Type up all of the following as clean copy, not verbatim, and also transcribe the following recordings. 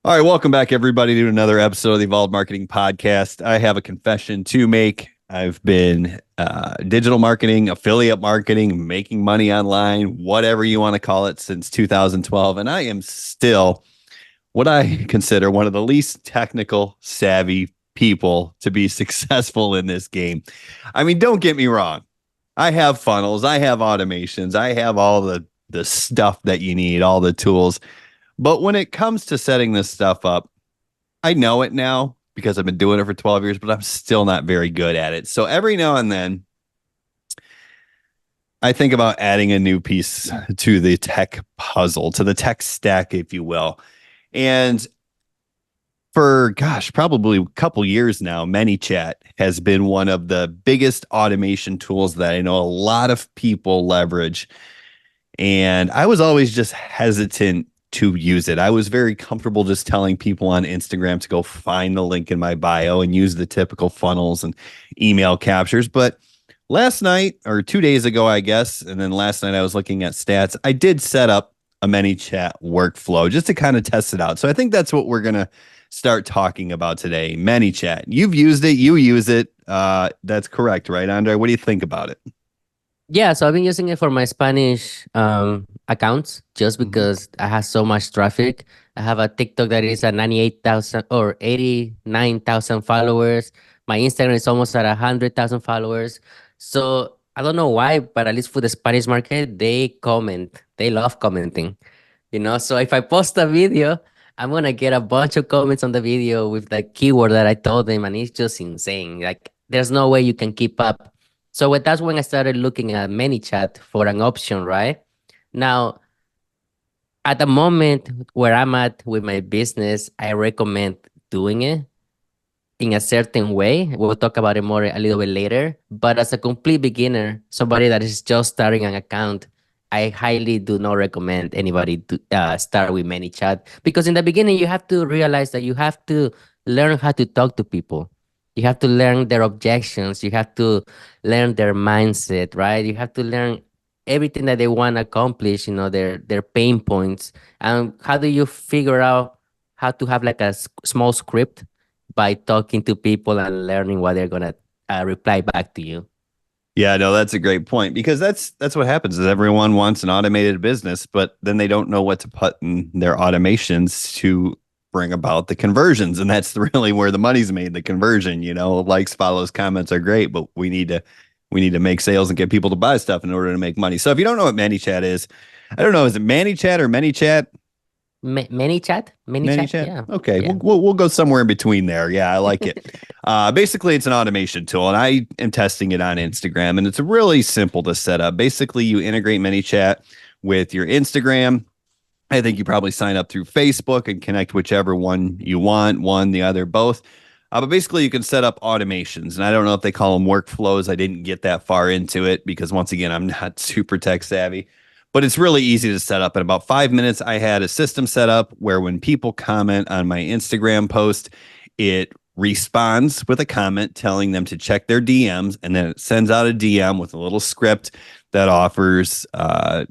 All right, welcome back, everybody, to another episode of the Evolved Marketing Podcast. I have a confession to make. I've been digital marketing, affiliate marketing, making money online, whatever you want to call it, since 2012. And I am still what I consider one of the least technical savvy people to be successful in this game. I mean, don't get me wrong. I have funnels, I have automations, I have all the stuff that you need, all the tools. But when it comes to setting this stuff up, I know it now because I've been doing it for 12 years, but I'm still not very good at it. So every now and then, I think about adding a new piece to the tech puzzle, to the tech stack, if you will. And for, gosh, probably a couple years now, Manychat has been one of the biggest automation tools that I know a lot of people leverage. And I was always just hesitant to use it. I was very comfortable just telling people on Instagram to go find the link in my bio and use the typical funnels and email captures. But last night or 2 days ago, I guess, and then last night I was looking at stats, I did set up a ManyChat workflow just to kind of test it out. So I think that's what we're going to start talking about today. ManyChat. You've used it. You use it. That's correct, right, Andrei? What do you think about it? Yeah, so I've been using it for my Spanish accounts just because I have so much traffic. I have a TikTok that is at 98,000 or 89,000 followers. My Instagram is almost at 100,000 followers. So I don't know why, but at least for the Spanish market, they comment. They love commenting, So if I post a video, I'm gonna get a bunch of comments on the video with the keyword that I told them, and it's just insane. Like, there's no way you can keep up. So that's when I started looking at ManyChat for an option, right? Now, at the moment where I'm at with my business, I recommend doing it in a certain way. We'll talk about it more a little bit later. But as a complete beginner, somebody that is just starting an account, I highly do not recommend anybody to start with ManyChat, because in the beginning you have to realize that you have to learn how to talk to people. You have to learn their objections. You have to learn their mindset, right? You have to learn everything that they want to accomplish, their pain points. And how do you figure out how to have like a small script by talking to people and learning what they're gonna reply back to you. Yeah, no, that's a great point because that's what happens is everyone wants an automated business, but then they don't know what to put in their automations to bring about the conversions. And that's really where the money's made, the conversion. Likes, follows, comments are great, but we need to make sales and get people to buy stuff in order to make money. So if you don't know what ManyChat is, I don't know, is it ManyChat or ManyChat? ManyChat, Manychat. yeah, Okay, yeah. we'll go somewhere in between there. Yeah, I like it. Basically, it's an automation tool, and I am testing it on Instagram, and it's really simple to set up. Basically, you integrate ManyChat with your Instagram. I think you probably sign up through Facebook and connect whichever one you want, one, the other, both. But basically, you can set up automations, and I don't know if they call them workflows. I didn't get that far into it because, once again, I'm not super tech savvy. But it's really easy to set up. In about 5 minutes, I had a system set up where when people comment on my Instagram post, it responds with a comment telling them to check their DMs, and then it sends out a DM with a little script that offers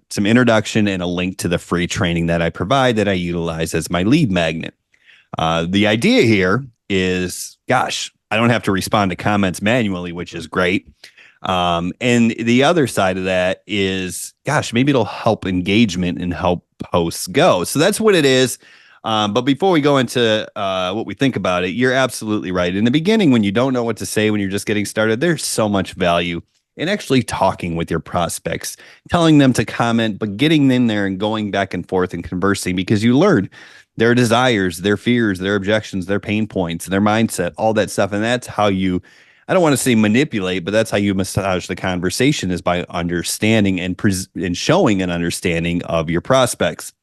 some introduction and a link to the free training that I provide that I utilize as my lead magnet. The idea here is, gosh, I don't have to respond to comments manually, which is great. And the other side of that is, gosh, maybe it'll help engagement and help posts go. So that's what it is. But before we go into what we think about it, you're absolutely right. In the beginning, when you don't know what to say, when you're just getting started, there's so much value in actually talking with your prospects, telling them to comment, but getting in there and going back and forth and conversing because you learn their desires, their fears, their objections, their pain points, their mindset, all that stuff. And that's how you, I don't want to say manipulate, but that's how you massage the conversation, is by understanding and showing an understanding of your prospects.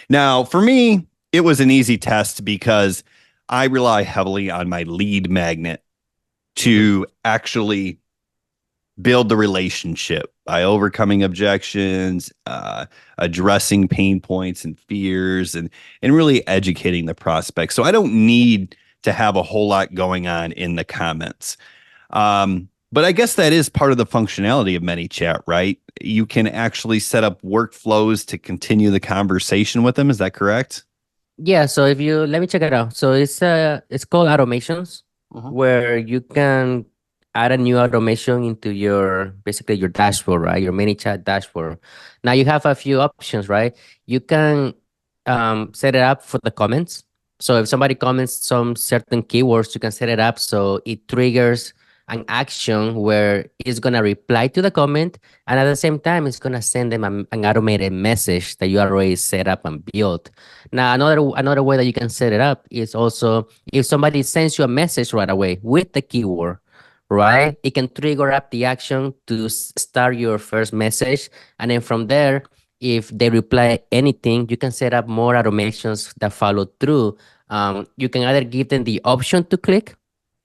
Now, for me, it was an easy test because I rely heavily on my lead magnet to actually build the relationship by overcoming objections, addressing pain points and fears, and really educating the prospect. So I don't need to have a whole lot going on in the comments. But I guess that is part of the functionality of ManyChat, right? You can actually set up workflows to continue the conversation with them. Is that correct? Yeah, so if you let me check it out. So it's called automations, Uh-huh. where you can add a new automation into your basically your dashboard, right? Your Manychat dashboard. Now you have a few options, right? You can set it up for the comments. So if somebody comments some certain keywords, you can set it up so it triggers an action where it's gonna reply to the comment, and at the same time it's gonna send them an automated message that you already set up and built. Now, another way that you can set it up is also if somebody sends you a message right away with the keyword, right? It can trigger up the action to start your first message, and then from there, if they reply anything, you can set up more automations that follow through. You can either give them the option to click.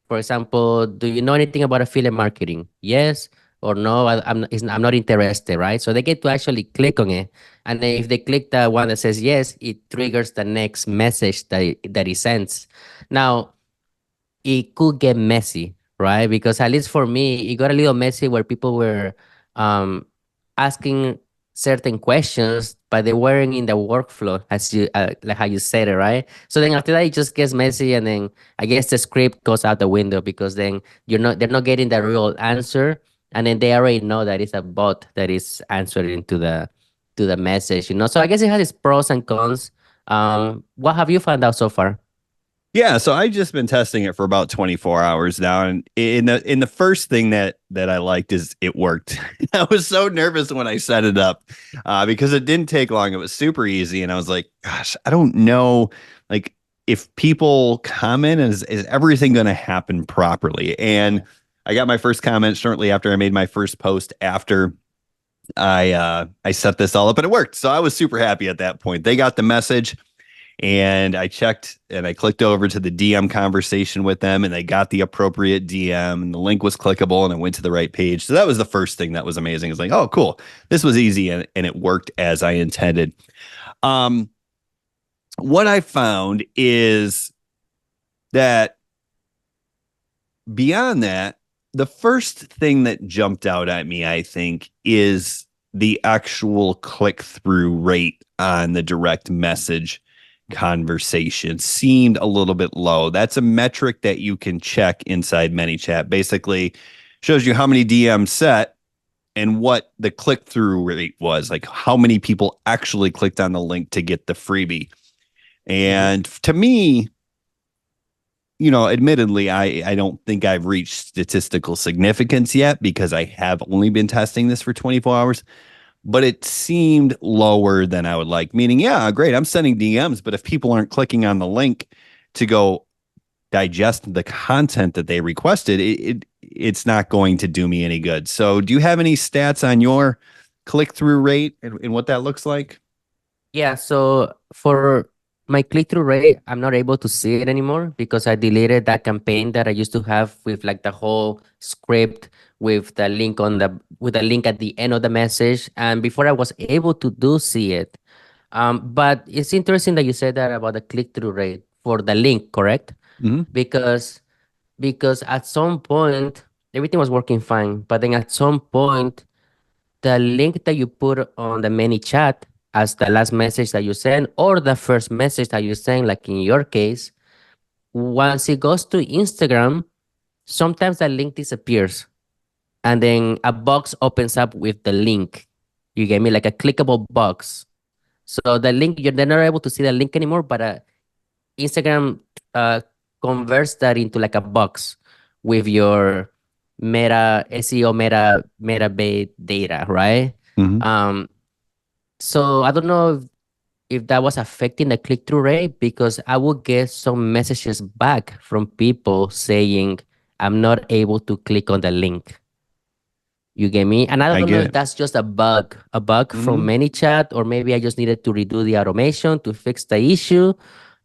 For example, do you know anything about affiliate marketing? Yes or no, I'm not interested, right? So they get to actually click on it. And then if they click the one that says yes, it triggers the next message that it sends. Now, it could get messy, right? Because at least for me, it got a little messy where people were um, asking certain questions, but they weren't in the workflow as you like how you said it, right? So then after that, it just gets messy, and then I guess the script goes out the window because then they're not getting the real answer, and then they already know that it's a bot that is answering to the message, you know. So I guess it has its pros and cons. What have you found out so far? Yeah, so I just been testing it for about 24 hours now, and in the first thing that I liked is it worked. I was so nervous when I set it up because it didn't take long. It was super easy, and I was like, "Gosh, I don't know, like if people comment, is everything going to happen properly?" And I got my first comment shortly after I made my first post after I set this all up, and it worked. So I was super happy at that point. They got the message. And I checked and I clicked over to the DM conversation with them and they got the appropriate DM and the link was clickable and I went to the right page. So that was the first thing that was amazing. It's like, oh, cool. This was easy and it worked as I intended. Um, what I found is that beyond that, the first thing that jumped out at me, I think, is the actual click through rate on the direct message conversation seemed a little bit low. That's a metric that you can check inside Manychat. Basically, shows you how many DMs set and what the click through rate was, like how many people actually clicked on the link to get the freebie. Mm-hmm. And to me, admittedly, I don't think I've reached statistical significance yet because I have only been testing this for 24 hours, but it seemed lower than I would like. Meaning, yeah, great, I'm sending DMs, but if people aren't clicking on the link to go digest the content that they requested, it's not going to do me any good. So, do you have any stats on your click through rate and what that looks like? Yeah, so for my click-through rate, I'm not able to see it anymore because I deleted that campaign that I used to have with like the whole script with the link with the link at the end of the message. And before I was able to do see it. But it's interesting that you said that about the click-through rate for the link, correct? Mm-hmm. Because at some point everything was working fine, but then at some point the link that you put on the many chat as the last message that you send or the first message that you send, like in your case, once it goes to Instagram, sometimes the link disappears and then a box opens up with the link. You get me, like a clickable box. So the link, they're not able to see the link anymore, but Instagram uh, converts that into like a box with your meta SEO meta bait data, right? Mm-hmm. Um, so I don't know if that was affecting the click-through rate because I would get some messages back from people saying I'm not able to click on the link. You get me? And I I don't know get if it. that's just a bug from Mm-hmm. ManyChat, or maybe I just needed to redo the automation to fix the issue.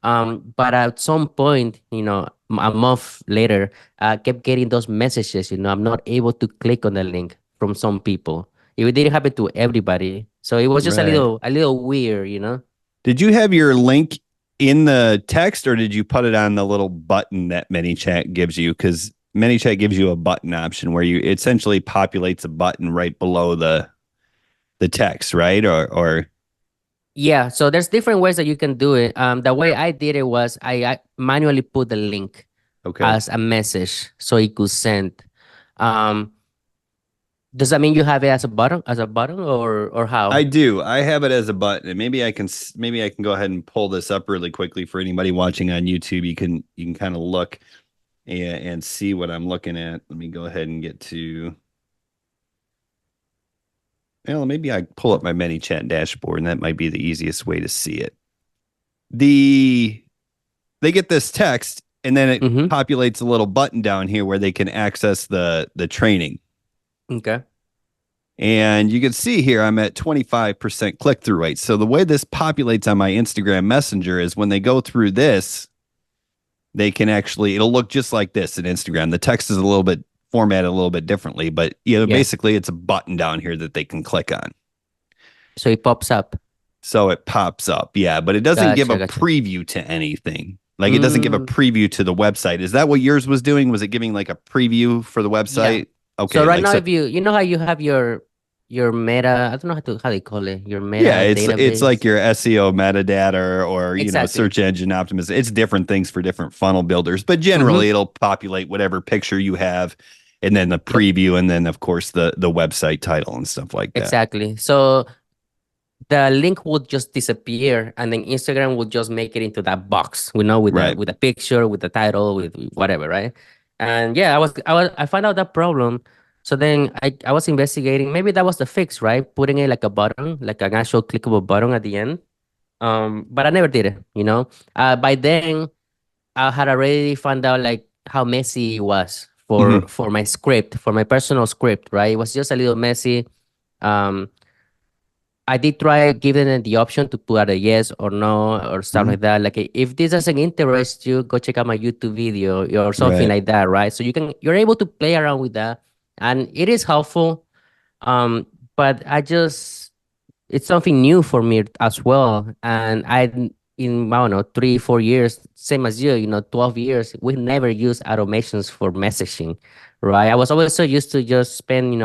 But at some point, a month later, I kept getting those messages. I'm not able to click on the link from some people. It didn't happen to everybody, so it was just Right. a little weird. Did you have your link in the text or did you put it on the little button that ManyChat gives you? Because ManyChat gives you a button option where you essentially populates a button right below the text, right? Or Yeah, so there's different ways that you can do it. The way I did it was I manually put the link Okay. as a message so it could send. Um, does that mean you have it as a button, or I how? do. I have it as a button, and maybe I can go ahead and pull this up really quickly for anybody watching on YouTube. You can kind of look and see what I'm looking at. Let me go ahead and get to. Well, maybe I pull up my Manychat dashboard, and that might be the easiest way to see it. The They get this text, and then it Mm-hmm. populates a little button down here where they can access the training. Okay. And you can see here I'm at 25% click through rate. So the way this populates on my Instagram Messenger is when they go through this, they can actually, it'll look just like this in Instagram. The text is a little bit formatted a little bit differently, but Yeah. basically it's a button down here that they can click on. So it pops up. So it pops up. Yeah, but it doesn't give a Gotcha, gotcha. preview to anything. Like it doesn't give a Mm, preview to the website. Is that what yours was doing? Was it giving like a preview for the yeah. website? So Okay, right like now, so if you know how you have your meta, I don't know how they call it, your yeah, meta it's like database. your SEO metadata or Exactly. search engine optimization. It's different things for different funnel builders, but Mm-hmm. generally it'll populate whatever picture you have and then the Yep. preview and then of course the website title and stuff like that. Exactly. So the link would just disappear, and then Instagram would just make it into that box, with Right. the picture, with the title, with whatever, right? And yeah, I found out that problem. So then I was investigating. Maybe that was the fix, right? Putting it like a button, like an actual clickable button at the end. But I never did it, you know. By then I had already found out like how messy it was Hmm. for my script, for my personal script, right? It was just a little messy. Um, I did try giving it the option to put out a yes or no or stuff Hmm. like that. Like if this doesn't interest you, go check out my YouTube video or something Right. like that, right? So you're able to play around with that, and it is helpful. But it's something new for me as well. And in I don't know 3 4 years, same as you, 12 years, we never used automations for messaging, right? I was always so used to just spend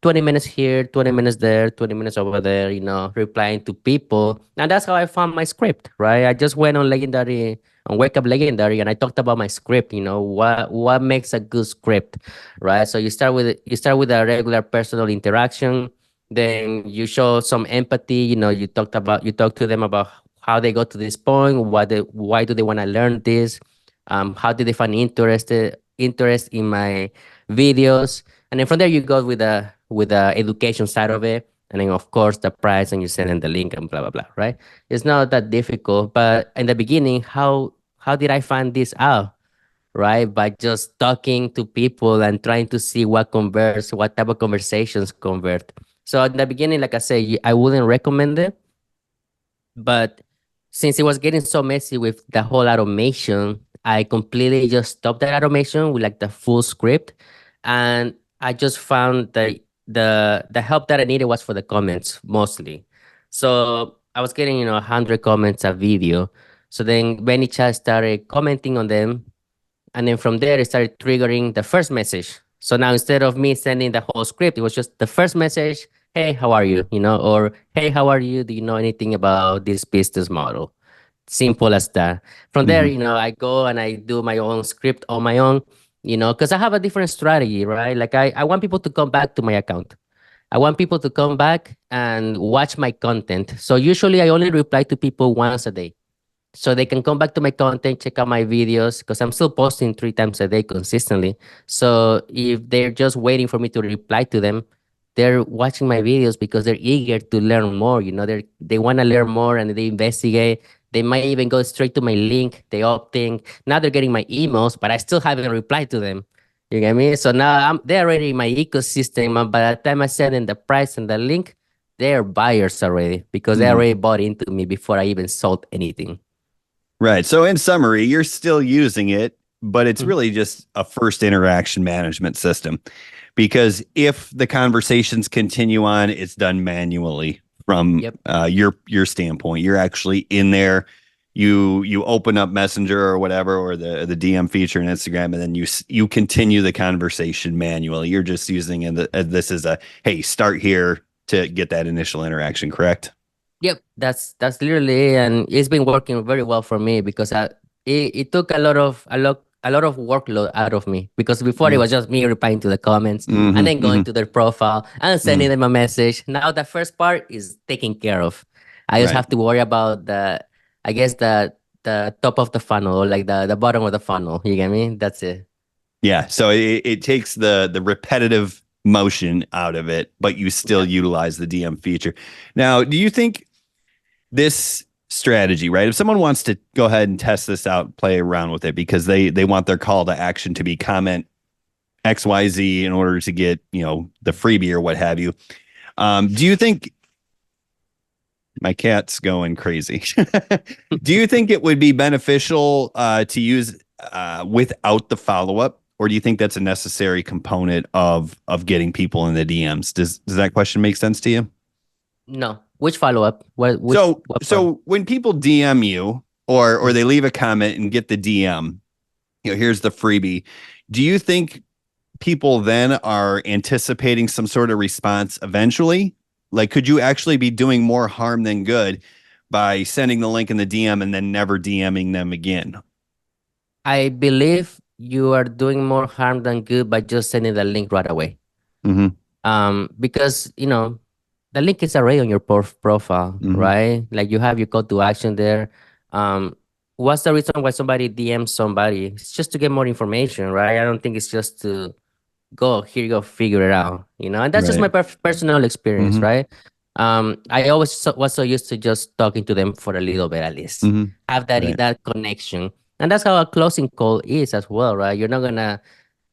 20 minutes here, 20 minutes there, 20 minutes over there, replying to people. And that's how I found my script, right? I just went on Wake Up Legendary, and I talked about my script, what makes a good script, right? So you start with a regular personal interaction, then you show some empathy, you talk to them about how they got to this point, why do they want to learn this, how did they find interest in my videos, and then from there you go with the education side of it, and then of course the price, and you send in the link and blah blah blah, right? It's not that difficult, but in the beginning, how did I find this out? Right, by just talking to people and trying to see what type of conversations convert. So in the beginning, like I say, I wouldn't recommend it, but since it was getting so messy with the whole automation, I completely just stopped that automation with like the full script. And I just found that the help that I needed was for the comments mostly. So I was getting, 100 comments a video. So then Manychat started commenting on them, and then from there, it started triggering the first message. So now instead of me sending the whole script, it was just the first message. Hey, how are you? Or hey, how are you? Do you know anything about this business model? Simple as that. From there, Hmm. I go and I do my own script on my own, because I have a different strategy, right? Like I want people to come back to my account. I want people to come back and watch my content. So usually I only reply to people once a day, so they can come back to my content, check out my videos, because I'm still posting 3 times a day consistently. So if they're just waiting for me to reply to them, they're watching my videos because they're eager to learn more. They want to learn more, and they investigate. They might even go straight to my link. They opt in. Now they're getting my emails, but I still haven't replied to them. You get me? So now they're already in my ecosystem. And by the time I send in the price and the link, they're buyers already, because they Hmm. already bought into me before I even sold anything. Right. So in summary, you're still using it, but it's really just a first interaction management system because if the conversations continue on, it's done manually from Yep. your standpoint. You're actually in there. You open up Messenger or whatever or the DM feature in Instagram, and then you continue the conversation manually. You're just using this as a hey, start here to get that initial interaction. Correct? Yep, that's literally it, and it's been working very well for me because it took a lot of workload out of me because before it Mm, was just me replying to the comments and mhm, then going mhm, to their profile and sending mm, them a message. Now the first part is taken care of. I just right. have to worry about I guess the top of the funnel or like the bottom of the funnel. You get me? That's it. Yeah. So it takes the repetitive motion out of it, but you still Yeah. utilize the DM feature. Now, do you think this strategy, right? If someone wants to go ahead and test this out, play around with it because they want their call to action to be comment XYZ in order to get, the freebie or what have you. Do you think my cat's going crazy? Do you think it would be beneficial to use without the follow up, or do you think that's a necessary component of getting people in the DMs? Does that question make sense to you? No. Which follow up? So What part? so when people DM you or Mhm. they leave a comment and get the DM, here's the freebie. Do you think people then are anticipating some sort of response eventually? Like, could you actually be doing more harm than good by sending the link in the DM and then never DMing them again? I believe you are doing more harm than good by just sending the link right away. Mm-hmm. Because the link is already on your profile, Mm-hmm. right? Like you have your call to action there. Um, what's the reason why somebody DMs somebody? It's just to get more information, right? I don't think it's just to go here you go figure it out, and that's just Right. my personal experience, Mm-hmm. right? I always was so used to just talking to them for a little bit at least, Mm-hmm. have that Right. that connection, and that's how a closing call is as well, right? You're not gonna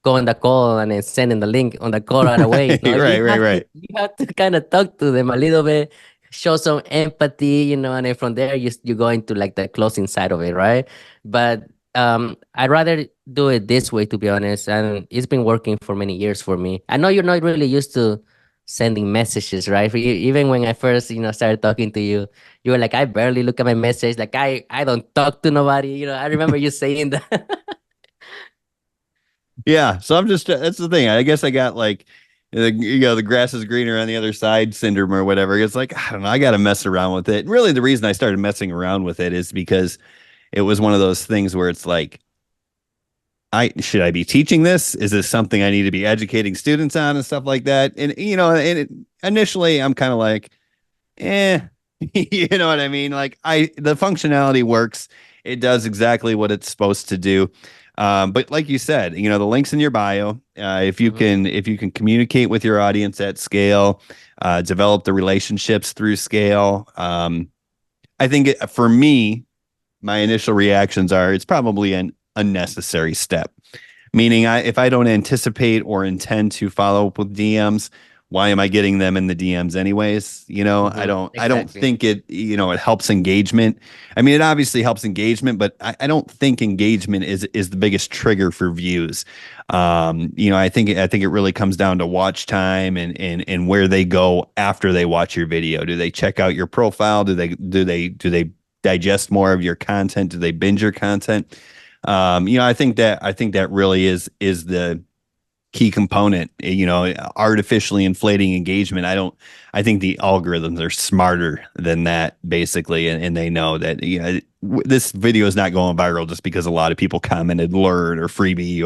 go on the call and then sending the link on the call right away. You Right, right, have to right. you have to kind of talk to them a little bit, show some empathy, and then from there you go into like the closing side of it, right? But I'd rather do it this way to be honest, and it's been working for many years for me. I know you're not really used to sending messages, right? Even when I first started talking to you, you were like, I barely look at my message, like I don't talk to nobody. I remember you saying that. Yeah. So I'm just that's the thing. I guess I got like the grass is greener on the other side syndrome or whatever. It's like I don't know. I got to mess around with it. Really, the reason I started messing around with it is because it was one of those things where it's like I should I be teaching this? Is this something I need to be educating students on and stuff like that? And initially I'm kind of like, eh, you know what I mean? Like the functionality works. It does exactly what it's supposed to do. But like you said, the links in your bio. If you can communicate with your audience at scale, develop the relationships through scale. I think for me, my initial reactions are it's probably an unnecessary step. Meaning, if I don't anticipate or intend to follow up with DMs, why am I getting them in the DMs anyways? I don't Exactly. think it helps engagement. I mean, it obviously helps engagement, but I don't think engagement is the biggest trigger for views. I think it really comes down to watch time and where they go after they watch your video. Do they check out your profile? Do they digest more of your content? Do they binge your content? I think that really is the key component. Artificially inflating engagement. I think the algorithms are smarter than that, basically, and they know that this video is not going viral just because a lot of people commented "learn" or "freebie"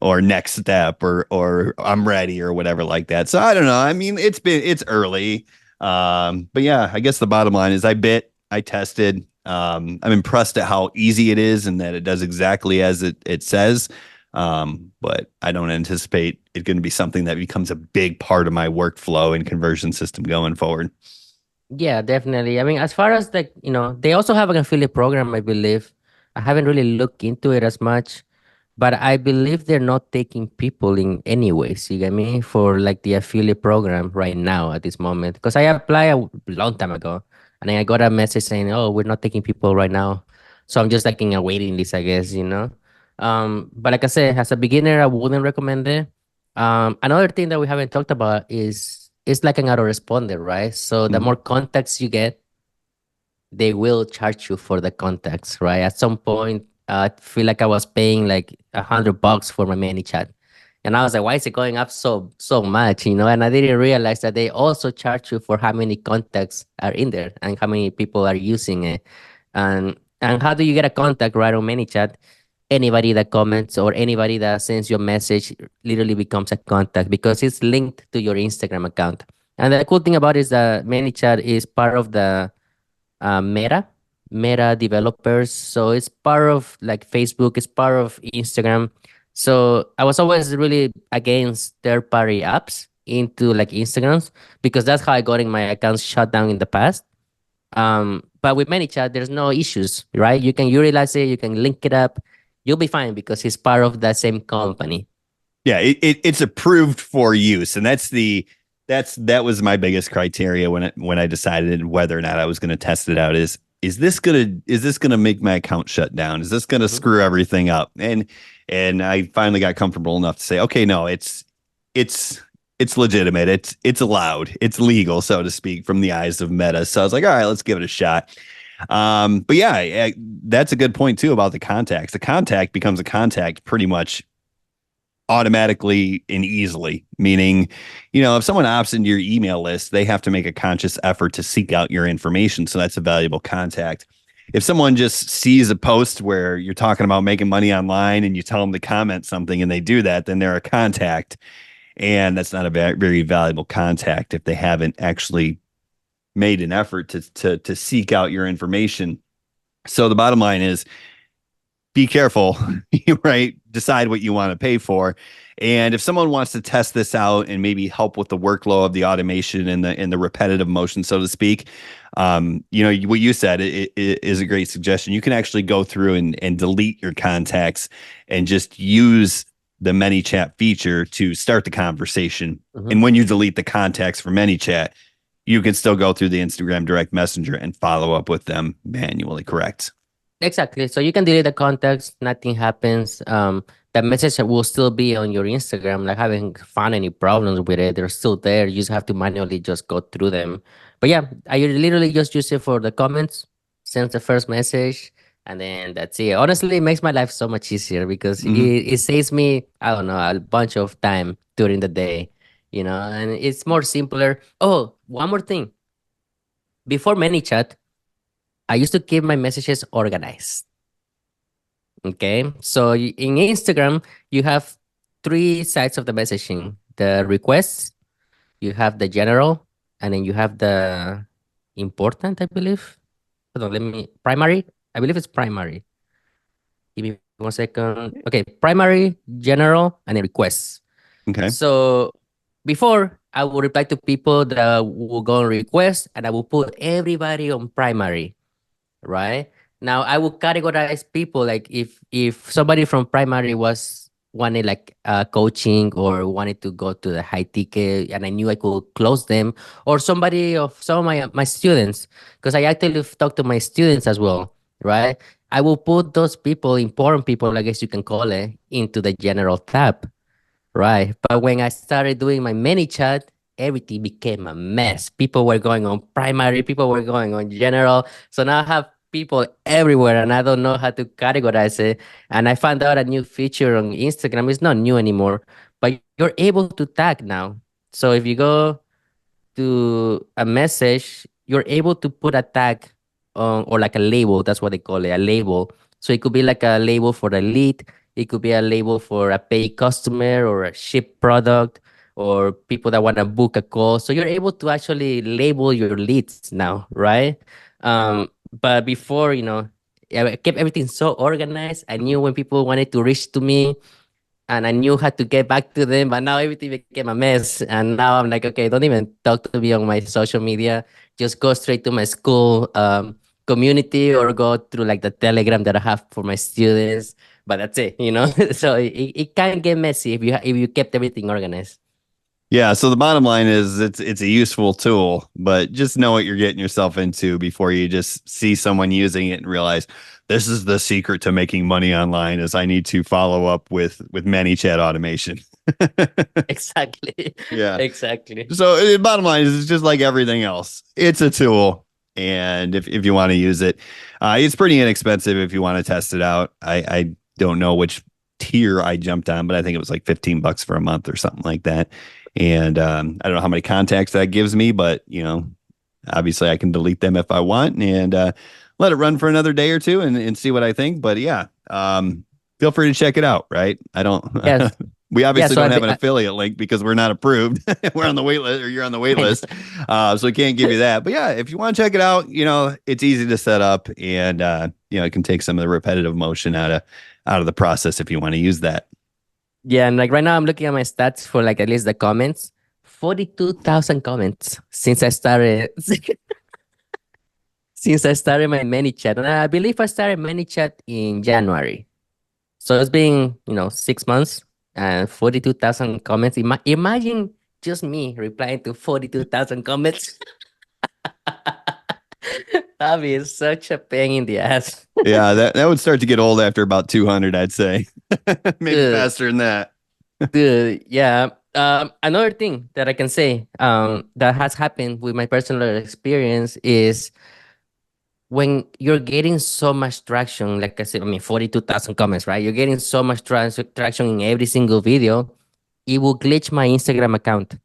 or "next step" or "I'm ready" or whatever like that. So I don't know. I mean, it's early, but yeah, I guess the bottom line is I tested. I'm impressed at how easy it is and that it does exactly as it says. But I don't anticipate it going to be something that becomes a big part of my workflow and conversion system going forward. Yeah, definitely. I mean, as far as like, they also have an affiliate program, I believe. I haven't really looked into it as much, but I believe they're not taking people in anyways, you get me, for like the affiliate program right now at this moment. Because I applied a long time ago and then I got a message saying, oh, we're not taking people right now. So I'm just like in a waiting list, I guess. But like I said, as a beginner, I wouldn't recommend it. Another thing that we haven't talked about is it's like an autoresponder, right? So the Mhm. more contacts you get, they will charge you for the contacts, right? At some point, I feel like I was paying like $100 for my Manychat, And I was like, why is it going up so much? And I didn't realize that they also charge you for how many contacts are in there and how many people are using it. And how do you get a contact right on ManyChat? Anybody that comments or anybody that sends you a message literally becomes a contact because it's linked to your Instagram account. And the cool thing about it is that ManyChat is part of the Meta developers. So it's part of like Facebook, it's part of Instagram. So I was always really against third party apps into like Instagrams because that's how I got in my accounts shut down in the past. But with ManyChat, there's no issues, right? You can utilize it, you can link it up, you'll be fine because it's part of the same company. Yeah, it's approved for use, and that was my biggest criteria when I decided whether or not I was going to test it out. Is this gonna make my account shut down? Is this gonna Mhm. screw everything up? And I finally got comfortable enough to say, okay, no, it's it's legitimate. It's allowed. It's legal, so to speak, from the eyes of Meta. So I was like, all right, let's give it a shot. But yeah, that's a good point too about the contacts. The contact becomes a contact pretty much automatically and easily, meaning, if someone opts into your email list, they have to make a conscious effort to seek out your information. So that's a valuable contact. If someone just sees a post where you're talking about making money online and you tell them to comment something and they do that, then they're a contact. And that's not a very valuable contact if they haven't actually made an effort to seek out your information. So the bottom line is, be careful, right? Decide what you want to pay for. And if someone wants to test this out and maybe help with the workflow of the automation and the repetitive motion, so to speak, what you said it is a great suggestion. You can actually go through and delete your contacts and just use the Manychat feature to start the conversation. Mhm. And when you delete the contacts for Manychat, you can still go through the Instagram direct messenger and follow up with them manually, correct? Exactly. So you can delete the contacts, nothing happens. The message will still be on your Instagram. Like, I haven't found any problems with it. They're still there. You just have to manually just go through them. But yeah, I literally just use it for the comments, send the first message, and then that's it. Honestly, it makes my life so much easier because it, Mhm. it saves me, I don't know, a bunch of time during the day, and it's more simpler. Oh, one more thing. Before ManyChat, I used to keep my messages organized. Okay. So in Instagram, you have three sides of the messaging: the requests, you have the general, and then you have the important, I believe. Hold on, let me primary. I believe it's primary. Give me 1 second. Okay, primary, general, and then requests. Okay. So before I would reply to people that will go on request, and I will put everybody on primary, right? Now I would categorize people like if somebody from primary was wanted like coaching or wanted to go to the high ticket and I knew I could close them, or somebody of some of my students, because I actually talk to my students as well, right? I will put those people, important people, I guess you can call it, into the general tab. Right. But when I started doing my mini chat, everything became a mess. People were going on primary, people were going on general. So now I have people everywhere and I don't know how to categorize it. And I found out a new feature on Instagram. It's not new anymore, but you're able to tag now. So if you go to a message, you're able to put a tag on, or like a label. That's what they call it, a label. So it could be like a label for the lead. It could be a label for a paid customer or a ship product or people that want to book a call. So you're able to actually label your leads now, right? But before, I kept everything so organized. I knew when people wanted to reach to me, and I knew how to get back to them, but now everything became a mess. And now I'm like, okay, don't even talk to me on my social media. Just go straight to my school community or go through like the Telegram that I have for my students. But that's it. So it can get messy if you kept everything organized. Yeah, so the bottom line is it's a useful tool, but just know what you're getting yourself into before you just see someone using it and realize this is the secret to making money online is I need to follow up with ManyChat automation. Exactly. Yeah. Exactly. So the bottom line is it's just like everything else. It's a tool. And if you want to use it, it's pretty inexpensive if you want to test it out. I don't know which tier I jumped on, but I think it was like $15 for a month or something like that. And I don't know how many contacts that gives me, but obviously I can delete them if I want and let it run for another day or two and see what I think. But yeah, feel free to check it out. Right? I don't. Yes. We Yeah. obviously So don't I've have been, an affiliate link because we're not approved. We're on the wait list, or you're on the wait I know. list, so we can't give you that. But yeah, if you want to check it out, it's easy to set up, and it can take some of the repetitive motion out of the process if you want to use that. Yeah, and like right now I'm looking at my stats for like at least the comments. 42,000 comments since I started since I started my Manychat. And I believe I started Manychat in January. So it's been, 6 months and 42,000 comments. Imagine just me replying to 42,000 comments. That'd be such a pain in the ass. Yeah, that would start to get old after about 200, I'd say. Maybe Dude, faster than that. dude, yeah. Another thing that I can say that has happened with my personal experience is when you're getting so much traction, like I said, I mean, 42,000 comments, right? You're getting so much traction in every single video, it will glitch my Instagram account.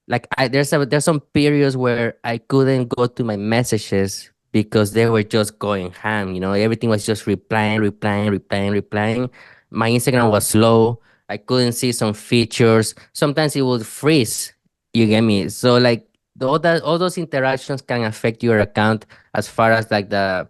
Like there's some periods where I couldn't go to my messages because they were just going ham, everything was just replying, replying, replying, replying. My Instagram was slow. I couldn't see some features. Sometimes it would freeze. You get me? So like all those interactions can affect your account as far as like the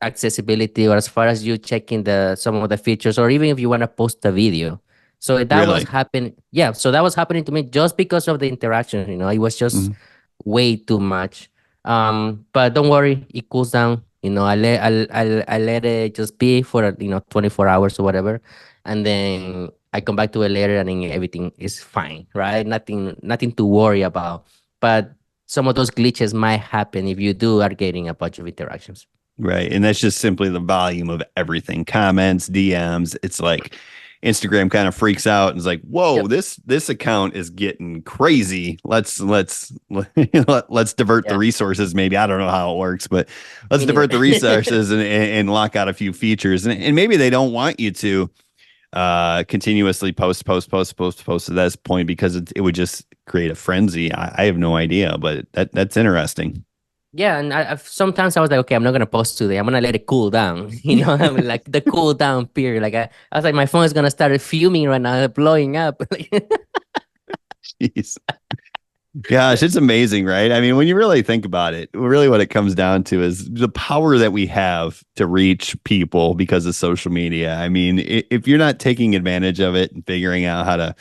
accessibility or as far as you checking the some of the features or even if you want to post a video. So that was Really? happening. Yeah, so that was happening to me just because of the interaction, it was just Mhm. way too much. But don't worry, it cools down. I let it just be for 24 hours or whatever, and then I come back to it later and then everything is fine, right? Nothing to worry about. But some of those glitches might happen if you do are getting a bunch of interactions. Right. And that's just simply the volume of everything. Comments, DMs. It's like Instagram kind of freaks out and is like, whoa, Yep. this account is getting crazy. Let's divert the Yeah. resources. Maybe I don't know how it works, but let's Me neither. divert the resources and lock out a few features. And maybe they don't want you to continuously post to this point because it would just create a frenzy. I have no idea, but that's interesting. Yeah, and sometimes I was like, okay, I'm not gonna post today. I'm gonna let it cool down. I mean, like the cool down period. Like I was like, my phone is gonna start fuming right now, blowing up. Jeez. Gosh, it's amazing, right? I mean, when you really think about it, really what it comes down to is the power that we have to reach people because of social media. I mean, if you're not taking advantage of it and figuring out how to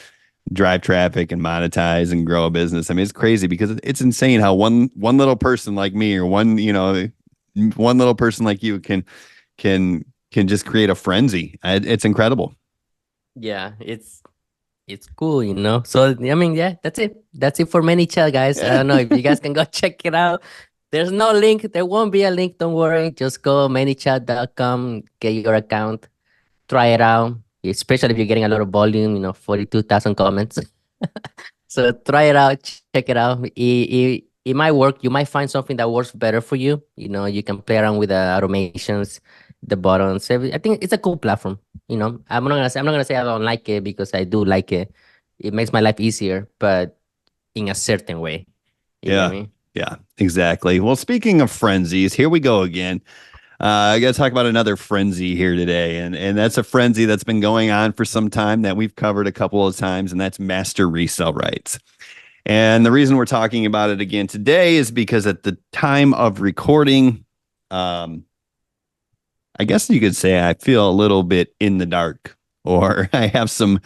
drive traffic and monetize and grow a business, I mean, it's crazy because it's insane how one little person like me or one little person like you can can just create a frenzy. It's incredible. Yeah, it's cool. So I mean, yeah, that's it. That's it for Manychat, guys. I Yeah. don't know if you guys can go check it out. There's no link. There won't be a link. Don't worry. Just go manychat.com, get your account, try it out. Especially if you're getting a lot of volume, 42,000 comments. So try it out, check it out. It might work. You might find something that works better for you. You can play around with the automations, the buttons. I think it's a cool platform. I'm not gonna say I don't like it because I do like it. It makes my life easier, but in a certain way. You get Yeah. me? Yeah, exactly. Well, speaking of frenzies, here we go again. I got to talk about another frenzy here today, and that's a frenzy that's been going on for some time that we've covered a couple of times, and that's master resale rights. And the reason we're talking about it again today is because at the time of recording, um, I guess you could say I feel a little bit in the dark, or I have some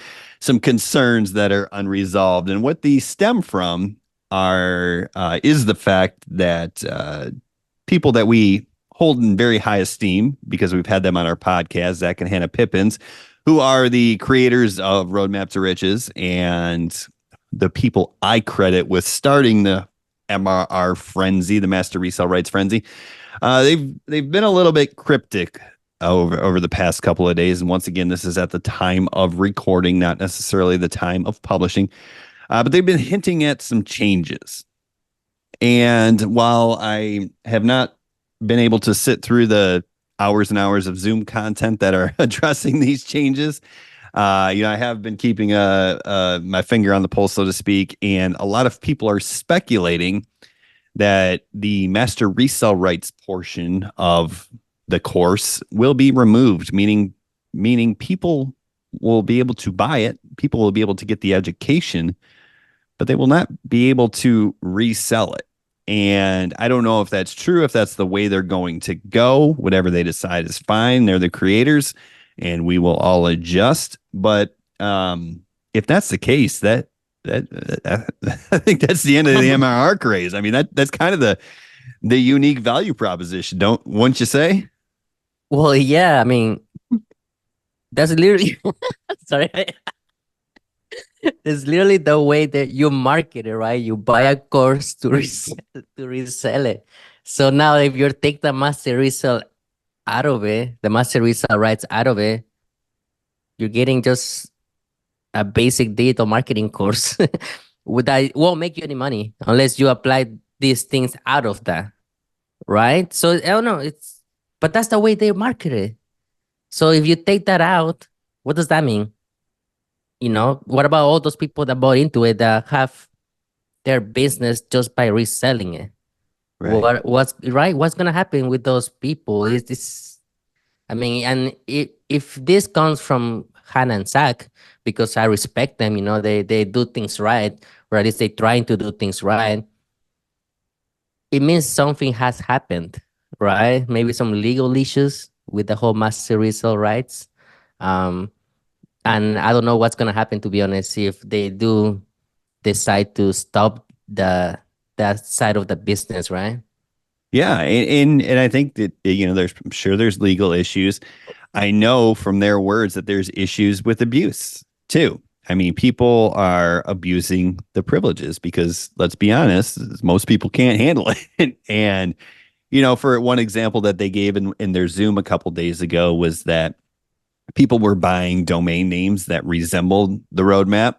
concerns that are unresolved, and what these stem from are is the fact that people that we hold in very high esteem because we've had them on our podcast, Zach and Hannah Pippins, who are the creators of Roadmap to Riches and the people I credit with starting the MRR frenzy, the Master Resale Rights frenzy. They've been a little bit cryptic over the past couple of days, and once again, this is at the time of recording, not necessarily the time of publishing. But they've been hinting at some changes. And while I have not been able to sit through the hours and hours of Zoom content that are addressing these changes. I have been keeping my finger on the pulse, so to speak, and a lot of people are speculating that the master resale rights portion of the course will be removed, meaning people will be able to buy it, people will be able to get the education, but they will not be able to resell it. And I don't know if that's true, if that's the way they're going to go. Whatever they decide is fine. They're the creators, and we will all adjust. But if that's the case, that I think that's the end of the MRR craze. I mean, that's kind of the unique value proposition, wouldn't you say? Well, yeah, I mean, that's literally sorry. It's literally the way that you market it, right? You buy a course to resell it. So now if you take the master resell out of it, the master resell rights out of it, you're getting just a basic digital marketing course that won't make you any money unless you apply these things out of that, right? So I don't know, but that's the way they market it. So if you take that out, what does that mean? What about all those people that bought into it that have their business just by reselling it? Right. What's right? What's gonna happen with those people? Is this? I mean, and if this comes from Hannah and Zach, because I respect them, they do things right, or at least they trying to do things right. It means something has happened, right? Maybe some legal issues with the whole master resale rights. Um, and I don't know what's gonna happen, to be honest, if they do decide to stop that side of the business, right? Yeah, and I think that I'm sure there's legal issues. I know from their words that there's issues with abuse too. I mean, people are abusing the privileges because let's be honest, most people can't handle it. And for one example that they gave in their Zoom a couple days ago was that people were buying domain names that resembled the roadmap,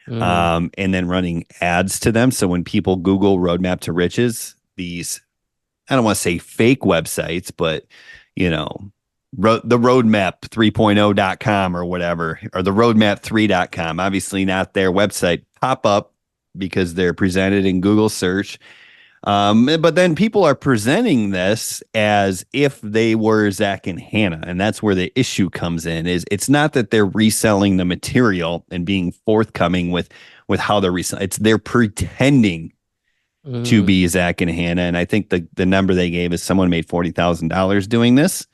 Mm, and then running ads to them. So when people Google roadmap to riches, these, I don't want to say fake websites, but you know, the roadmap 3.0.com or whatever, or the roadmap3.com, obviously not their website, pop up because they're presented in Google search. But then people are presenting this as if they were Zach and Hannah, and that's where the issue comes in. Is it's not that they're reselling the material and being forthcoming with how they're reselling. It's they're pretending to mm, be Zach and Hannah. And I think the number they gave is someone made $40,000 doing this.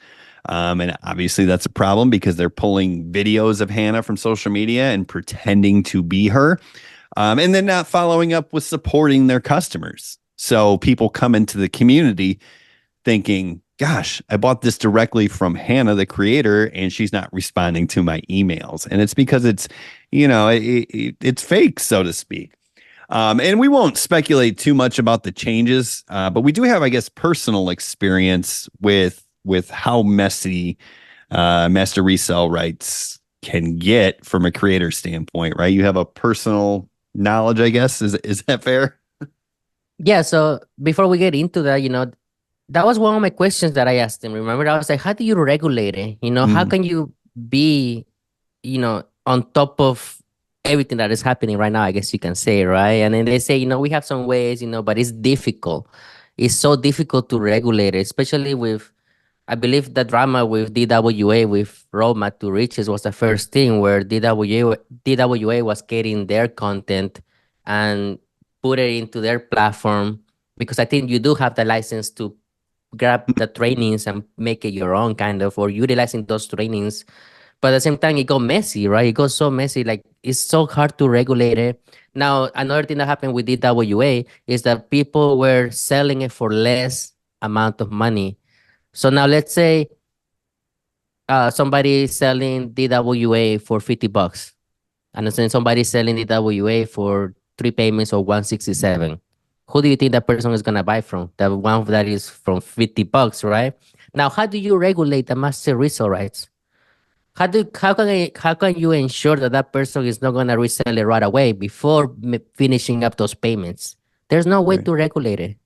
And obviously that's a problem because they're pulling videos of Hannah from social media and pretending to be her, and then not following up with supporting their customers. So people come into the community thinking, gosh, I bought this directly from Hannah, the creator, and she's not responding to my emails. And it's because it's fake, so to speak. And we won't speculate too much about the changes, but we do have, I guess, personal experience with how messy master resale rights can get from a creator standpoint, right? You have a personal knowledge, I guess. Is that fair? yeah. So before we get into that, that was one of my questions that I asked him. Remember, I was like, how do you regulate it? How Mm, can you be, on top of everything that is happening right now, I guess you can say, right? And then they say, we have some ways, but it's difficult. It's so difficult to regulate it, especially with, I believe the drama with DWA with Roadmap to Riches was the first thing where DWA was getting their content and put it into their platform, because I think you do have the license to grab the trainings and make it your own kind of, or utilizing those trainings. But at the same time, it got messy, right? It got so messy, like it's so hard to regulate it. Now, another thing that happened with DWA is that people were selling it for less amount of money. So now let's say somebody is selling DWA for $50, and then somebody selling DWA for three payments of 167. Who do you think that person is gonna buy from? The one that is from $50, right? Now, how do you regulate the master resale rights? How can you ensure that that person is not gonna resell it right away before finishing up those payments? There's no way right. to regulate it.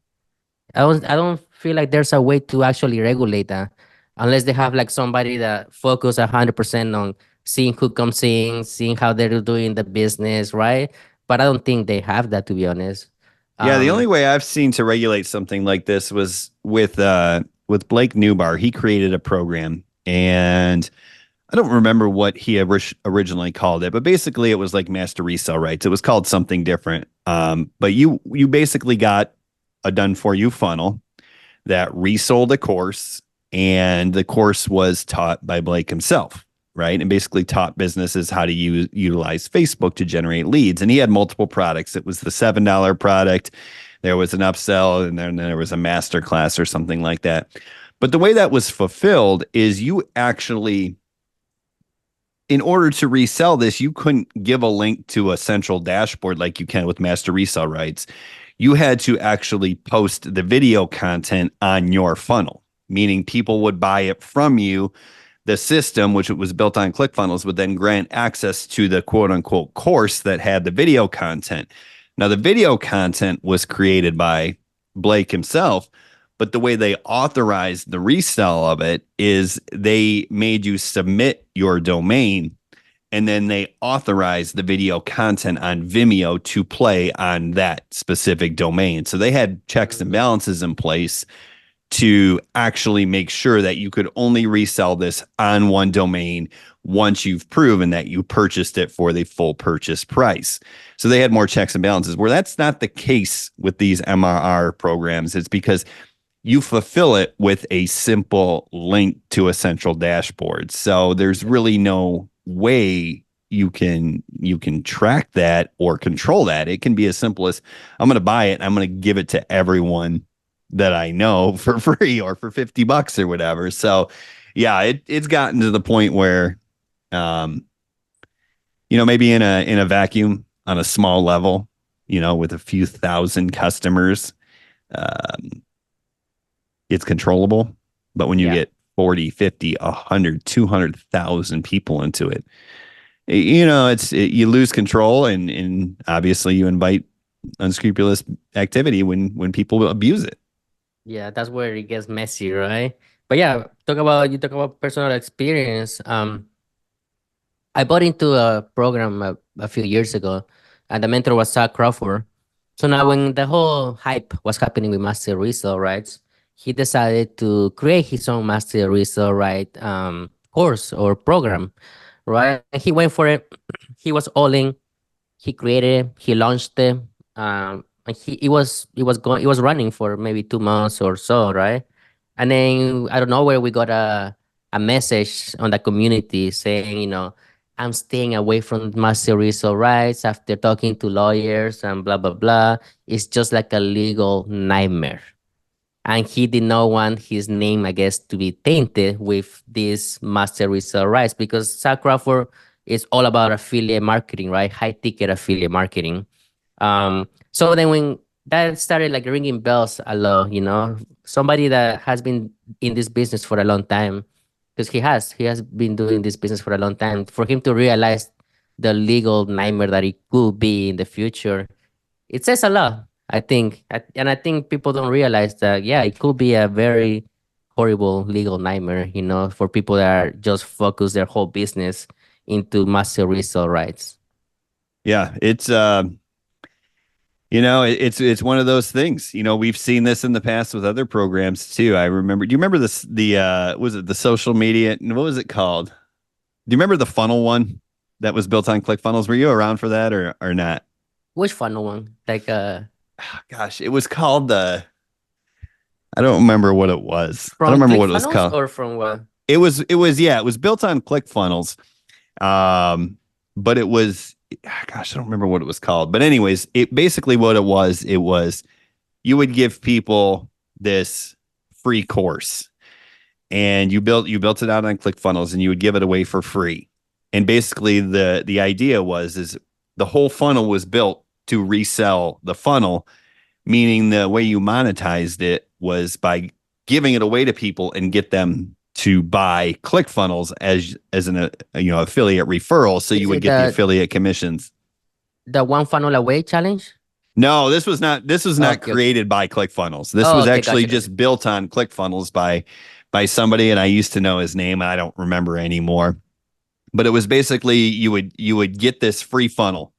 I don't feel like there's a way to actually regulate that. unless they have like somebody that focus 100% on seeing who comes in, seeing how they're doing the business, right? But I don't think they have that, to be honest. Yeah, the only Um, way I've seen to regulate something like this was with Blake Newbar. He created a program, and I don't remember what he originally called it, but basically it was like master resale rights. It was called something different. But you basically got a done for you funnel that resold a course, and the course was taught by Blake himself, right? And basically taught businesses how to utilize Facebook to generate leads. And he had multiple products. It was the $7 product, there was an upsell, and then there was a master class or something like that. But the way that was fulfilled is you actually, in order to resell this, you couldn't give a link to a central dashboard like you can with master resale rights. You had to actually post the video content on your funnel, meaning people would buy it from you. The system, which it was built on ClickFunnels, would then grant access to the quote unquote course that had the video content. Now, the video content was created by Blake himself, but the way they authorized the resell of it is they made you submit your domain, and then they authorized the video content on Vimeo to play on that specific domain. So they had checks and balances in place to actually make sure that you could only resell this on one domain once you've proven that you purchased it for the full purchase price. So they had more checks and balances, where that's not the case with these MRR programs. It's because you fulfill it with a simple link to a central dashboard. So there's really no way you can track that or control that. It can be as simple as, I'm going to buy it and I'm going to give it to everyone that I know for free or for $50 or whatever. So yeah, it's gotten to the point where um maybe in a vacuum on a small level, with a few thousand customers, um it's controllable. But when you yeah. get 40, 50, 100, 200,000 people into it, you lose control, and obviously you invite unscrupulous activity when people abuse it. Yeah, that's where it gets messy, right? But yeah, talk about personal experience. I bought into a program a few years ago, and the mentor was Zach Crawford. So now, when the whole hype was happening with master resale rights, he decided to create his own master resale right course or program, right? And he went for it. He was all in. He created it. He launched it. And it was running for maybe 2 months or so, right? And then I don't know where we got a message on the community saying, I'm staying away from master resale rights after talking to lawyers and blah blah blah. It's just like a legal nightmare. And he did not want his name, I guess, to be tainted with this master resale rights, because Zach Crawford is all about affiliate marketing, right? High ticket affiliate marketing. So then when that started like ringing bells a lot, somebody that has been in this business for a long time, because he has been doing this business for a long time, for him to realize the legal nightmare that it could be in the future, it says a lot, I think. And I think people don't realize that, yeah, it could be a very horrible legal nightmare, for people that are just focus their whole business into master resale rights. Yeah, it's one of those things. We've seen this in the past with other programs too. I remember. Do you remember this? Was it the social media? What was it called? Do you remember the funnel one that was built on ClickFunnels? Were you around for that or not? Which funnel one? Like Gosh, it was called the. I don't remember what it was. I don't from remember what it was ClickFunnels called. or from what? It was built on ClickFunnels. But it was, gosh, I don't remember what it was called. But anyways, it basically what it was you would give people this free course, and you built it out on ClickFunnels, and you would give it away for free. And basically the idea is the whole funnel was built to resell the funnel, meaning the way you monetized it was by giving it away to people and get them to buy ClickFunnels as an affiliate referral, so you Is would it get the the affiliate commissions. the one funnel away challenge? No, this was not Okay, okay. created by ClickFunnels. This Oh, was okay, actually gotcha, gotcha. just built on ClickFunnels by by somebody, and I used to know his name, and I don't remember anymore. But it was basically you would get this free funnel,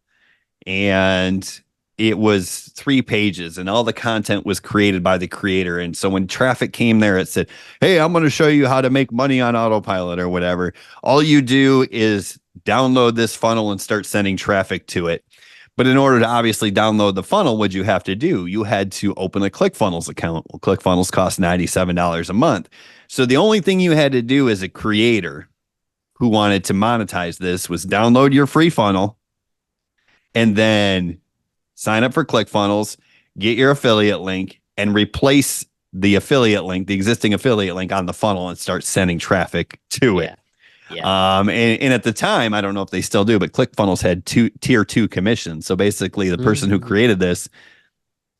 and it was 3 pages, and all the content was created by the creator. And so when traffic came there, it said, "Hey, I'm going to show you how to make money on autopilot or whatever. All you do is download this funnel and start sending traffic to it." But in order to obviously download the funnel, what you have to do, you had to open a ClickFunnels account. Well, ClickFunnels cost $97 a month. So the only thing you had to do as a creator who wanted to monetize this was download your free funnel and then sign up for ClickFunnels, get your affiliate link, and replace the affiliate link, the existing affiliate link on the funnel, and start sending traffic to it. Yeah. Yeah. And at the time, I don't know if they still do, but ClickFunnels had tier 2 commission. So basically, the person who Mm. created this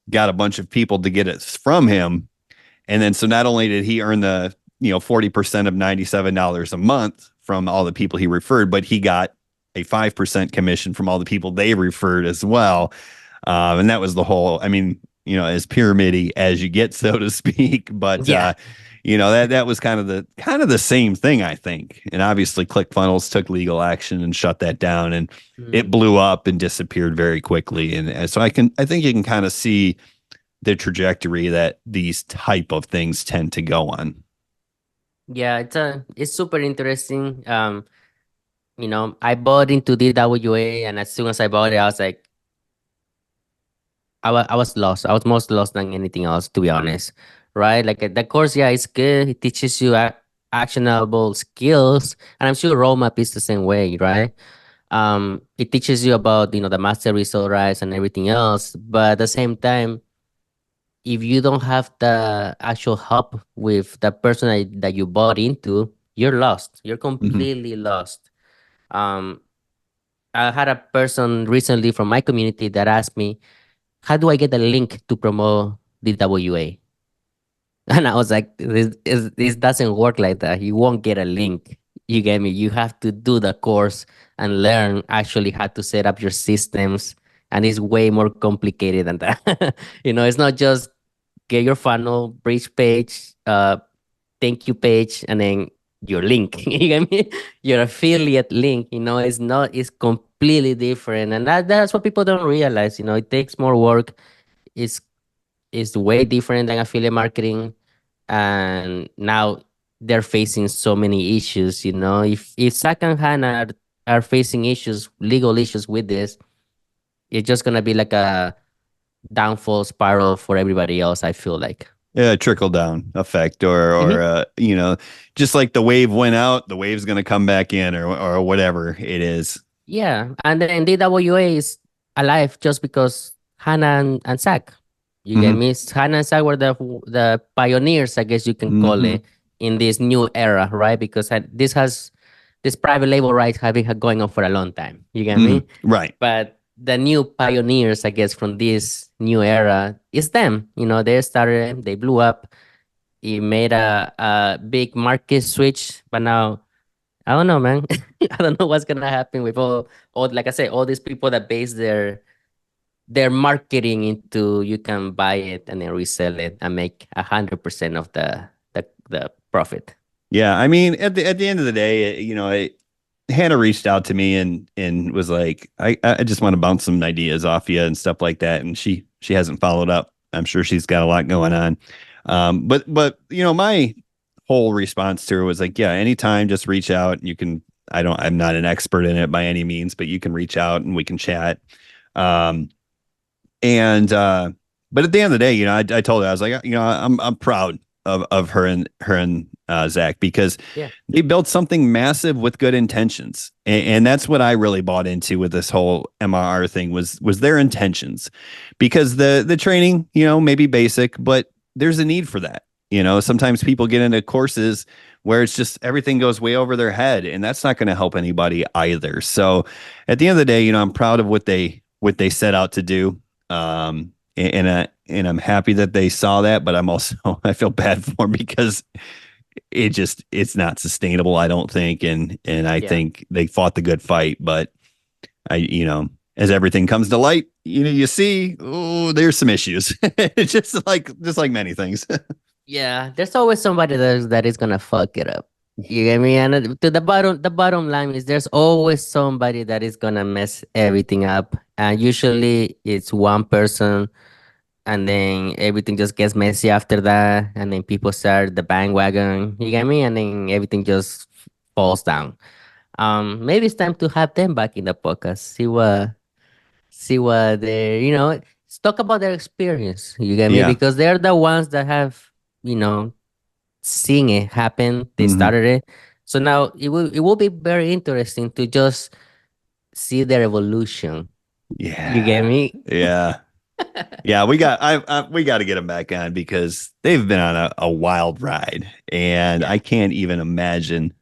got a bunch of people to get it from him. And then so not only did he earn the 40% of $97 a month from all the people he referred, but he got a 5% commission from all the people they referred as well. And that was the whole, I mean, as pyramidy as you get, so to speak. But Yeah. that was kind of the same thing, I think. And obviously ClickFunnels took legal action and shut that down, and it Mm. blew up and disappeared very quickly. And so I think you can kind of see the trajectory that these type of things tend to go on. Yeah, it's super interesting. I bought into DWA, and as soon as I bought it, I was like, I was lost. I was most lost than anything else, to be honest. Right? Like the course, yeah, it's good. It teaches you actionable skills, and I'm sure roadmap is the same way, right? It teaches you about the master result rights and everything else, but at the same time, if you don't have the actual help with the person that you bought into, you're lost. You're Mhm. completely lost. Um, I had a person recently from my community that asked me, "How do I get a link to promote the WA?" And I was like, this doesn't work like that. You won't get a link. You get me? You have to do the course and learn actually how to set up your systems. And it's way more complicated than that. It's not just get your funnel, bridge page, thank you page, and then your link. You get me? Your affiliate link, it's completely different. And that's what people don't realize. It takes more work. It's is way different than affiliate marketing, and now they're facing so many issues. If Zach and Hannah are facing issues, legal issues with this, it's just gonna be like a downfall spiral for everybody else, I feel like. Yeah, trickle down effect, or just like the wave went out, the wave's going to come back in, or whatever it is. Yeah, and then DWA is alive just because Hannah and Zach. You get Hmm. me? Hannah and Zach were the pioneers, I guess you can call Hmm. it, in this new era, right? Because this private label rights have been going on for a long time. You get Hmm. me? Right. But the new pioneers, I guess, from this new era is them. They started, they blew up. It made a big market switch, but now I don't know, man. I don't know what's gonna happen with all like I say, all these people that base their marketing into you can buy it and then resell it and make 100% of the profit. Yeah. I mean, at the end of the day, Hannah reached out to me and was like, I just want to bounce some ideas off you and stuff like that. And she hasn't followed up. I'm sure she's got a lot going on. But my whole response to her was like, yeah, anytime, just reach out. You can. I'm not an expert in it by any means, but you can reach out and we can chat. Um, and but at the end of the day, I told her, I was like, I'm proud of her and Zach, because Yeah. they built something massive with good intentions, and that's what I really bought into with this whole MRR thing was their intentions, because the training, may be basic, but there's a need for that. Sometimes people get into courses where it's just everything goes way over their head, and that's not going to help anybody either. So at the end of the day, I'm proud of what they set out to do. And I'm happy that they saw that, but I'm also I feel bad for them, because it's not sustainable, I don't think. And I Yeah. think they fought the good fight, but as everything comes to light, you see, oh, there's some issues. It's just like many things. Yeah, there's always somebody that is gonna fuck it up. You get me? And to the bottom line is there's always somebody that is gonna mess everything up. And usually it's one person, and then everything just gets messy after that, and then people start the bandwagon. You get me? And then everything just falls down. Maybe it's time to have them back in the podcast. See what they talk about their experience. You get me? Yeah. Because they're the ones that have seen it happen. They Hmm. started it. So now it will be very interesting to just see their evolution. You Yeah. get me? Yeah. Yeah, we got to get them back on because they've been on a wild ride, and Yeah. I can't even imagine.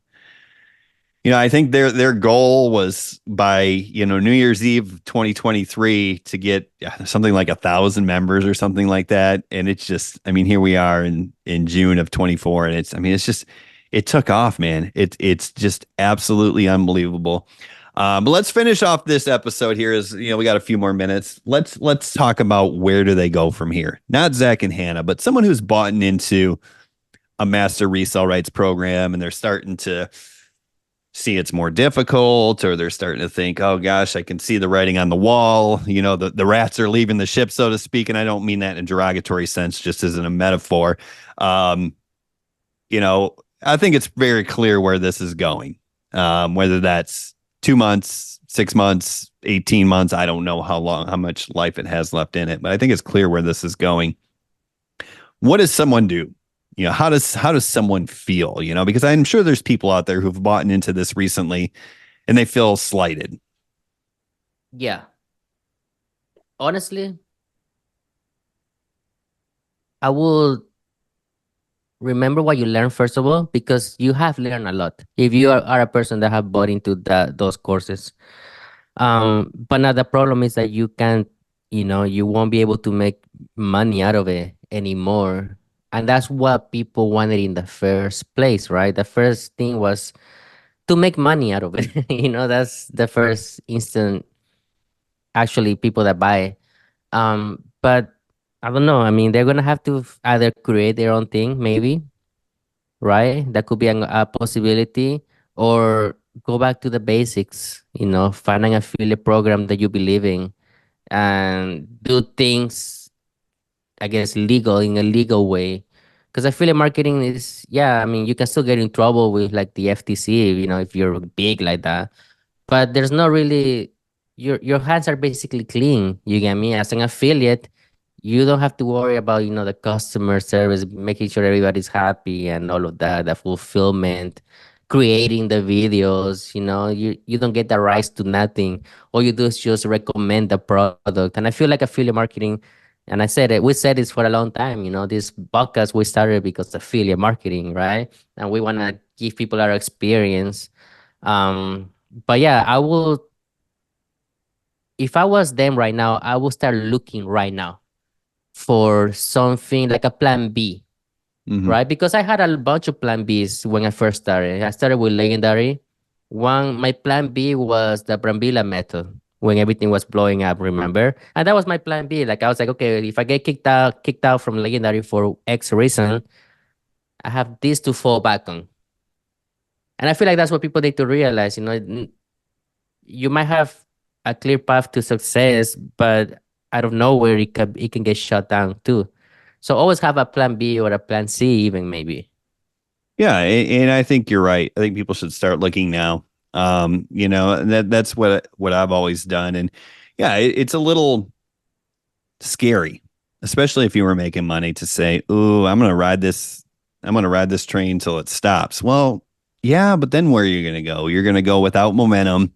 I think their goal was by New Year's Eve 2023 to get something like 1,000 members or something like that, and it's just, I mean, here we are in June of 24, and it's just it took off, man. It's just absolutely unbelievable. But let's finish off this episode here. Is we got a few more minutes. Let's talk about where do they go from here? Not Zach and Hannah, but someone who's bought into a master resale rights program, and they're starting to see it's more difficult, or they're starting to think, oh gosh, I can see the writing on the wall. The rats are leaving the ship, so to speak. And I don't mean that in a derogatory sense, just as in a metaphor. Um, I think it's very clear where this is going. Whether that's 2 months, 6 months, 18 months, I don't know how much life it has left in it, but I think it's clear where this is going. What does someone do? How does someone feel? Because I'm sure there's people out there who've bought into this recently and they feel slighted. Yeah. Honestly, I will remember what you learned first of all, because you have learned a lot if you are a person that have bought into those courses. But now the problem is that you won't be able to make money out of it anymore. And that's what people wanted in the first place, right? The first thing was to make money out of it. That's the first instant, actually, people that buy. But I don't know. I mean, they're gonna have to either create their own thing, maybe, right? That could be a possibility, or go back to the basics, find an affiliate program that you believe in and do things, I guess, legal in a legal way. Because affiliate marketing is, yeah, I mean, you can still get in trouble with like the FTC, if you're big like that. But there's not really, your hands are basically clean. You get me? As an affiliate, you don't have to worry about, the customer service, making sure everybody's happy and all of that, the fulfillment, creating the videos. You don't get the rights to nothing. All you do is just recommend the product. And I feel like affiliate marketing, and we said this for a long time, this podcast we started because of affiliate marketing, right? And we want to give people our experience. But yeah, if I was them right now, I would start looking right now for something like a plan B, Hmm. right? Because I had a bunch of plan Bs when I first started. I started with Legendary. My plan B was the Brambilla method when everything was blowing up, remember? And that was my plan B. Like I was like, okay, if I get kicked out from Legendary for X reason, I have this to fall back on. And I feel like that's what people need to realize, you might have a clear path to success, but out of nowhere it can get shut down too. So always have a plan B or a plan C, even maybe. Yeah, and I think you're right. I think people should start looking now. And that's what I've always done. And yeah, it's a little scary, especially if you were making money, to say, "Ooh, I'm gonna ride this train till it stops." Well, yeah, but then where are you gonna go? You're gonna go without momentum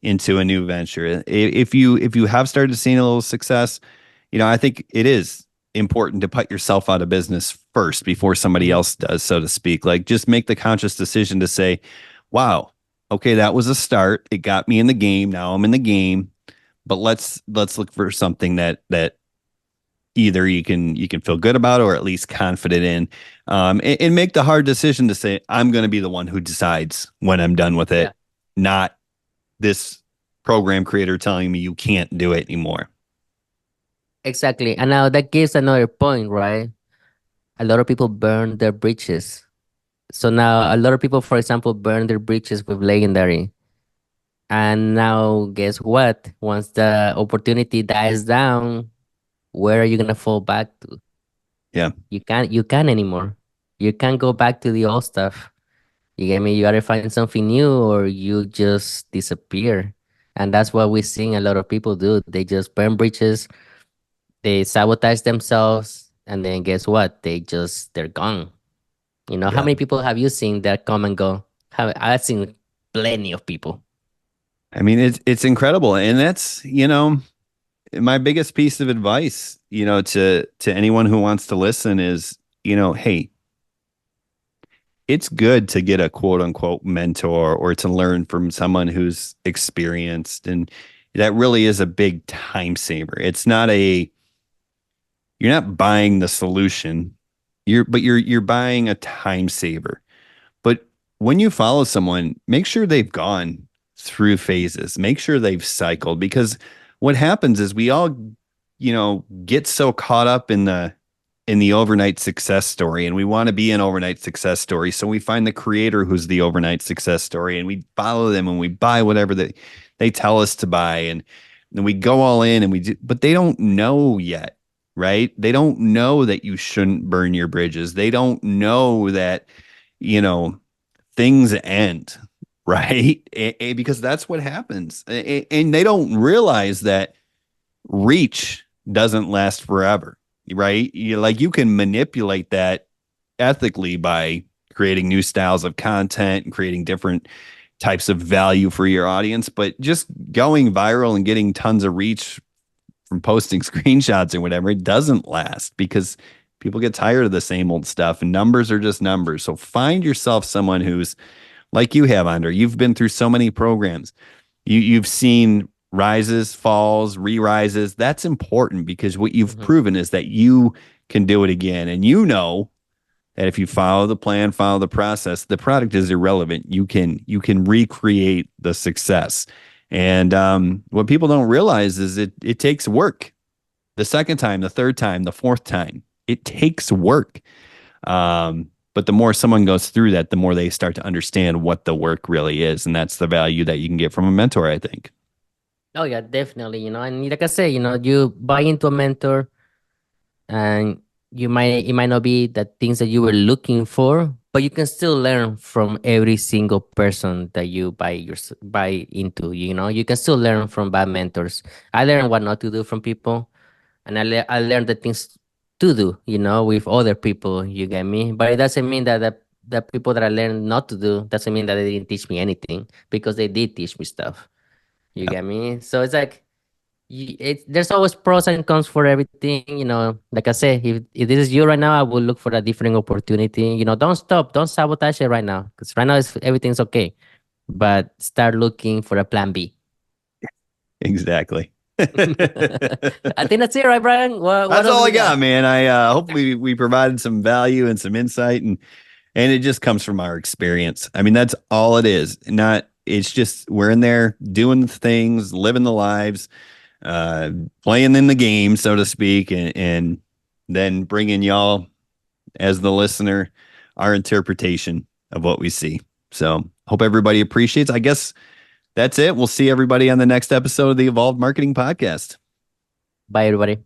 into a new venture. If you have started seeing a little success, I think it is important to put yourself out of business first before somebody Hmm. else does, so to speak. Like, just make the conscious decision to say, "Wow, okay, that was a start. It got me in the game. Now I'm in the game." But let's look for something that either you can feel good about, or at least confident in, and make the hard decision to say, I'm going to be the one who decides when I'm done with Yeah, it, not this program creator telling me you can't do it anymore. exactly. And now that gives another point, right? a lot of people burn their bridges. So now a lot of people, for example, burn their bridges with legendary. And now guess what? Once the opportunity dies down, where are you gonna fall back to? Yeah. You can't anymore. You can't go back to the old stuff. You get me? You gotta find something new or you just disappear. And that's what we're seeing a lot of people do. They just burn bridges, they sabotage themselves, and then guess what? They're gone. How Yeah. many people have you seen that come and go? I've seen plenty of people. I mean, it's incredible. And that's, my biggest piece of advice, to anyone who wants to listen is, hey, it's good to get a quote unquote mentor or to learn from someone who's experienced. And that really is a big time saver. You're not buying the solution. You're buying a time saver. But when you follow someone, make sure they've gone through phases. Make sure they've cycled because what happens is we all, get so caught up in the overnight success story and we want to be an overnight success story. So we find the creator who's the overnight success story and we follow them and we buy whatever they tell us to buy and then we go all in and we do, but they don't know yet, right? They don't know that you shouldn't burn your bridges. They don't know that, you know, things end, right? Because that's what happens. And they don't realize that reach doesn't last forever, right? You can manipulate that ethically by creating new styles of content and creating different types of value for your audience, but just going viral and getting tons of reach from posting screenshots or whatever, it doesn't last because people get tired of the same old stuff and numbers are just numbers. So find yourself someone who's like you have, Andrei. You've been through so many programs. You've seen rises, falls, re-rises. That's important because what you've Mhm. proven is that you can do it again. And you know that if you follow the plan, follow the process, the product is irrelevant. You can recreate the success. And what people don't realize is it takes work. The second time, the third time, the fourth time, it takes work. But the more someone goes through that, the more they start to understand what the work really is. And that's the value that you can get from a mentor, I think. Oh yeah, definitely. And like I say, you buy into a mentor, and it might not be the things that you were looking for, but you can still learn from every single person that you buy into. You can still learn from bad mentors. I learned what not to do from people, and I learned the things to do, with other people. You get me? But it doesn't mean that the people that I learned not to do doesn't mean that they didn't teach me anything, because they did teach me stuff. You Yeah, get me? So it's like, there's always pros and cons for everything. Like I said, if this is you right now, I will look for a different opportunity. Don't stop, don't sabotage it right now, because right now everything's okay. But start looking for a plan B. exactly. I think that's it, right, Brian? What That's else all do I we got? got, man. I hopefully we provided some value and some insight and it just comes from our experience. I mean, that's all it is. Not it's just we're in there doing the things, living the lives, uh playing in the game, so to speak, and then bringing y'all as the listener our interpretation of what we see. So, hope everybody appreciates. I guess that's it. We'll see everybody on the next episode of the Evolved Marketing Podcast. Bye, everybody.